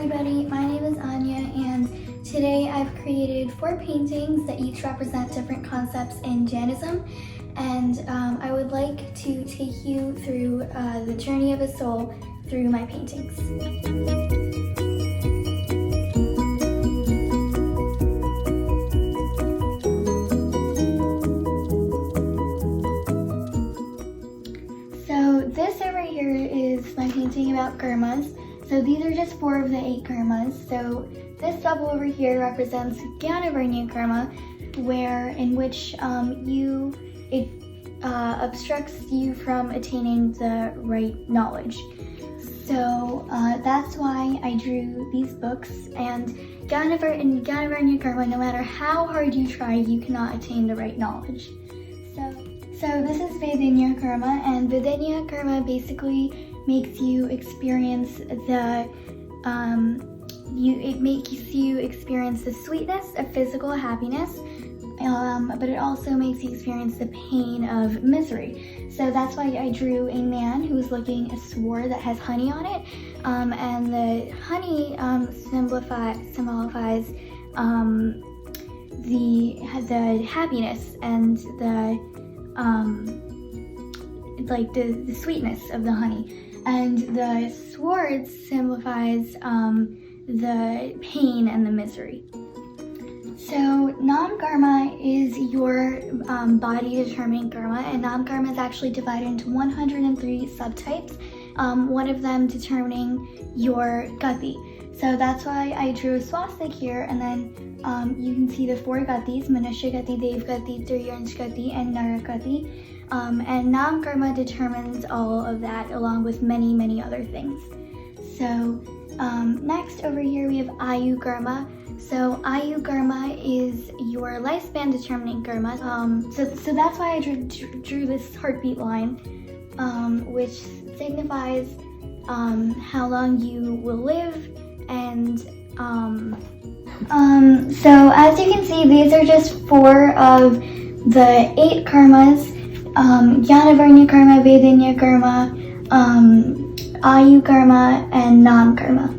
everybody, my name is Anya, and today I've created 4 paintings that each represent different concepts in Jainism, and I would like to take you through the journey of a soul through my paintings. So this over here is my painting about karmas. So these are just 4 of the 8 karmas. So this bubble over here represents Jnana karma, in which it obstructs you from attaining the right knowledge. So that's why I drew these books. And Jnana karma, no matter how hard you try, you cannot attain the right knowledge. So this is Vedanya karma, and Vedanya karma basically makes you experience the sweetness of physical happiness, but it also makes you experience the pain of misery. So that's why I drew a man who's licking a sword that has honey on it, and the honey symbolifies the happiness and the sweetness of the honey, and the sword signifies the pain and the misery. So Nam karma is your body determining karma, and Nam karma is actually divided into 103 subtypes, one of them determining your gati. So that's why I drew a swastika here, and then you can see the 4 gatis: Manushya gati, Dev gati, Triyansh gati, and Nara gati. And Nam karma determines all of that, along with many, many other things. So next over here we have Ayu karma. So Ayu karma is your lifespan determining karma. So that's why I drew this heartbeat line, which signifies how long you will live. And so as you can see, these are just 4 of the 8 karmas: Jnana karma, Vedanya karma, Ayu karma, and Nam karma.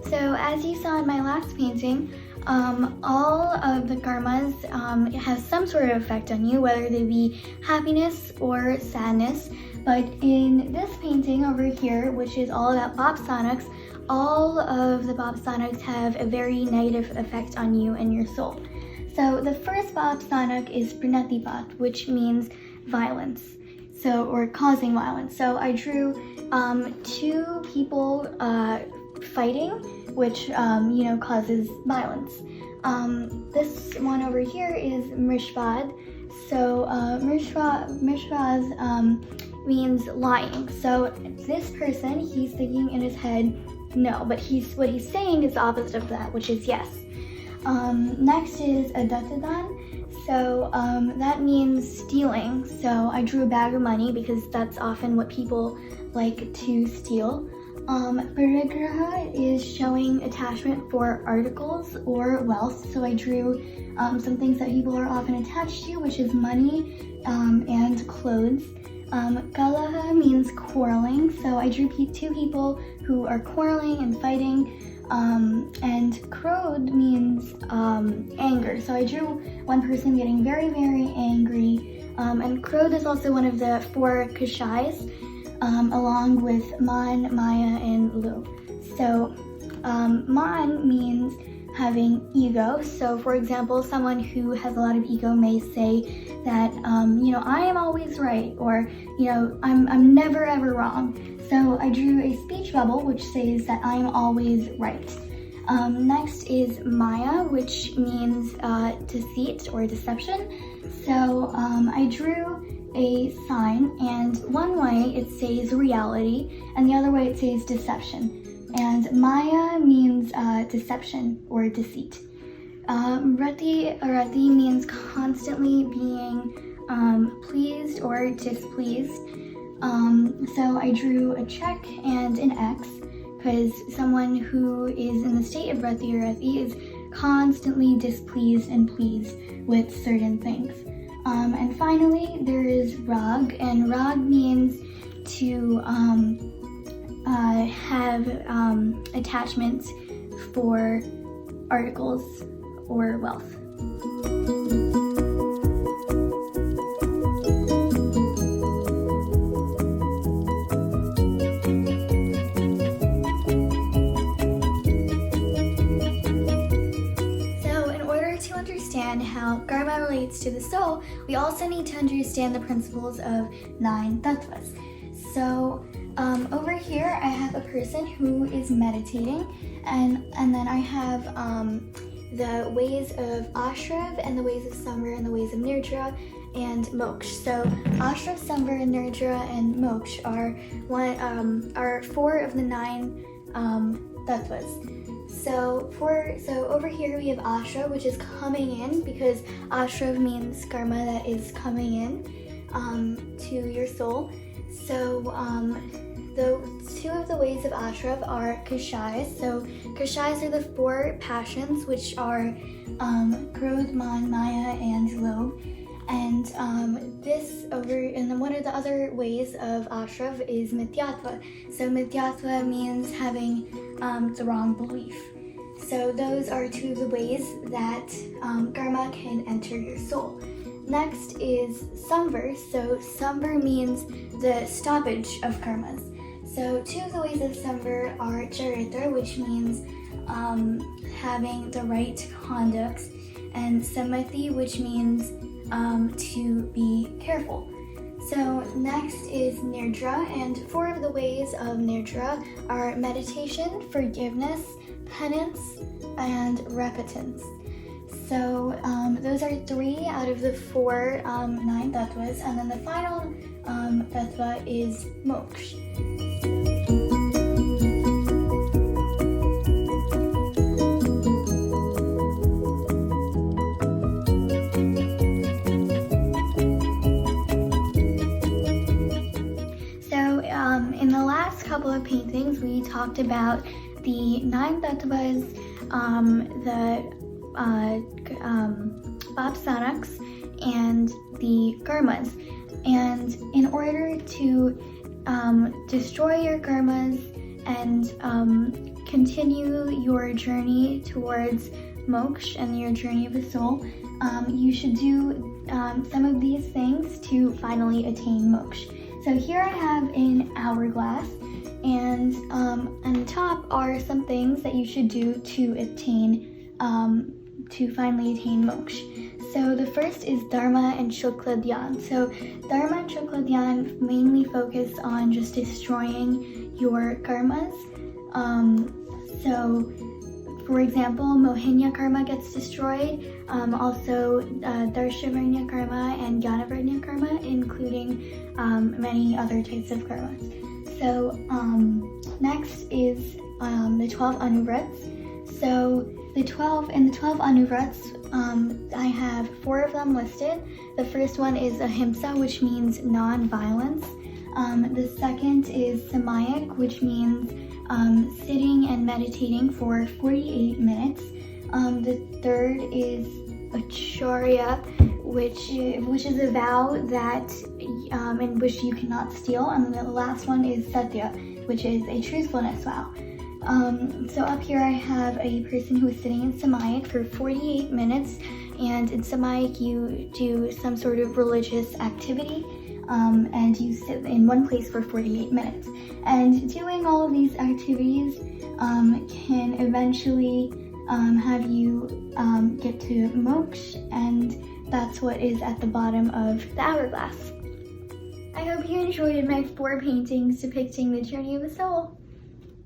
So as you saw in my last painting, all of the karmas have some sort of effect on you, whether they be happiness or sadness. But in this painting over here, which is all about Bapsanics, all of the Bapsanics have a very negative effect on you and your soul. So the first Bapsanik is Pranatipat, which means violence, or causing violence. So I drew 2 people fighting, which causes violence. This one over here is Mrishvad. So Mrishvad means lying. So this person, he's thinking in his head no, but what he's saying is the opposite of that, which is yes. Next is Adatadan. So that means stealing. So I drew a bag of money because that's often what people like to steal. Parigraha is showing attachment for articles or wealth. So I drew some things that people are often attached to, which is money and clothes. Kalaha means quarreling. So I drew 2 people who are quarreling and fighting. And Krodh means anger. So I drew one person getting very, very angry. And Krodh is also one of the 4 Kashais, along with Man, Maya, and Lu. So Man means having ego. So for example, someone who has a lot of ego may say that, I am always right, or, I'm never ever wrong. So I drew a speech bubble which says that I am always right. Next is Maya, which means deceit or deception. So I drew a sign, and one way it says reality, and the other way it says deception. And Maya means deception or deceit. Rati means constantly being pleased or displeased. So I drew a check and an X. because someone who is in the state of rati or rati is constantly displeased and pleased with certain things. And finally, there is rag, and rag means to have attachments for articles or wealth. How karma relates to the soul, we also need to understand the principles of 9 tattvas. So over here I have a person who is meditating, and then I have the ways of ashrav and the ways of samvar and the ways of nirdra and moksha. So ashrav, samvar, nirdra, and moksha are 4 of the 9 tattvas. So over here we have ashra, which is coming in, because ashra means karma that is coming in to your soul. So the 2 of the ways of ashra are kashayas. So kashayas are the 4 passions, which are krodh, man, maya, and lobh. And and then one of the other ways of ashrav is mithyatva. So mithyatva means having the wrong belief. So those are 2 of the ways that karma can enter your soul. Next is samvar. So samvar means the stoppage of karmas. So 2 of the ways of samvar are charitra, which means having the right conducts, and samati, which means to be careful. So next is nirdra, and 4 of the ways of nirdra are meditation, forgiveness, penance, and repentance. So those are 3 out of the 4 9 tattvas, and then the final tattva is moksha. In the last couple of paintings, we talked about the 9 tattvas, the Bapsanaks, and the karmas. And in order to destroy your karmas and continue your journey towards moksha and your journey of the soul, you should do some of these things to finally attain moksha. So here I have an hourglass, and on the top are some things that you should do to finally attain moksha. So the first is Dharma and Shukla Dhyan. So Dharma and Shukla Dhyan mainly focus on just destroying your karmas. So for example, Mohinya karma gets destroyed, also Darshavarnya karma and Gyanavarnya karma, including many other types of karmas. So next is the 12 anuvrats. So the 12 anuvrats, I have 4 of them listed. The first one is ahimsa, which means non-violence. The second is samayak, which means sitting and meditating for 48 minutes. The third is acharya, which is a vow that in which you cannot steal, and the last one is satya, which is a truthfulness vow. So up here I have a person who is sitting in samayak for 48 minutes, and in samayak you do some sort of religious activity, and you sit in one place for 48 minutes. And doing all of these activities can eventually have you get to moksha, and that's what is at the bottom of the hourglass. I hope you enjoyed my 4 paintings depicting the journey of the soul.